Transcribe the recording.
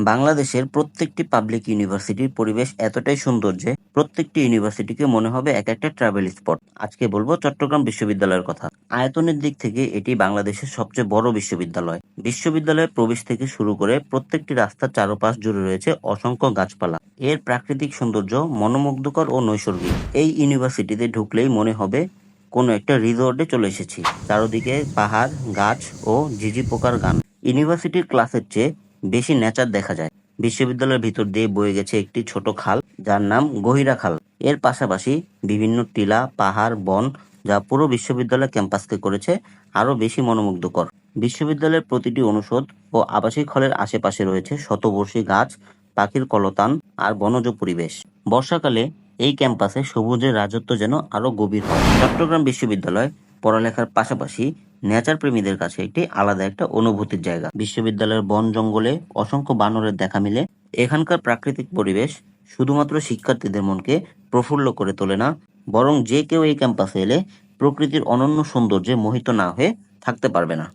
বাংলাদেশের প্রত্যেকটি পাবলিক ইউনিভার্সিটির পরিবেশ এতটাই সুন্দর যে প্রত্যেকটি ইউনিভার্সিটিকে মনে হবে এক একটা ট্রাভেল স্পট। আজকে বলবো চট্টগ্রাম বিশ্ববিদ্যালয়ের কথা। আয়তনের দিক থেকে এটি বাংলাদেশের সবচেয়ে বড় বিশ্ববিদ্যালয়। বিশ্ববিদ্যালয়ের প্রবেশ থেকে শুরু করে প্রত্যেকটি রাস্তার চারপাশ জুড়ে রয়েছে অসংখ্য গাছপালা। এর প্রাকৃতিক সৌন্দর্য মনোমুগ্ধকর ও নৈসর্গিক। এই ইউনিভার্সিটিতে ঢুকলেই মনে হবে কোনো একটা রিসোর্টে চলে এসেছি। চারদিকে পাহাড়, গাছ ও ঝিঝি পোকার গান। ইউনিভার্সিটির ক্লাসের চেয়ে বেশি নেচার দেখা যায়। বিশ্ববিদ্যালয়ের ভিতর দিয়ে বয়ে গেছে একটি ছোট খাল, যার নাম গহিরা খাল। এর পাশাপাশি বিভিন্ন টিলা, পাহাড়, বন, যা পুরো বিশ্ববিদ্যালয় ক্যাম্পাসকে করেছে আরো বেশি মনোমুগ্ধকর। বিশ্ববিদ্যালয়ের প্রতিটি অনুষদ ও আবাসিক হলের আশেপাশে রয়েছে শতবর্ষী গাছ, পাখির কলতান আর বনজ পরিবেশ। বর্ষাকালে এই ক্যাম্পাসে সবুজের রাজত্ব যেন আরো গভীর হয়। চট্টগ্রাম বিশ্ববিদ্যালয় পড়ালেখার পাশাপাশি নেচার প্রেমীদের কাছে একটি আলাদা একটা অনুভূতির জায়গা। বিশ্ববিদ্যালয়ের বন জঙ্গলে অসংখ্য বানরের দেখা মিলে। এখানকার প্রাকৃতিক পরিবেশ শুধুমাত্র শিক্ষার্থীদের মনকে প্রফুল্ল করে তোলে না, বরং যে কেউ এই ক্যাম্পাসে এলে প্রকৃতির অনন্য সৌন্দর্যে মোহিত না হয়ে থাকতে পারবে না।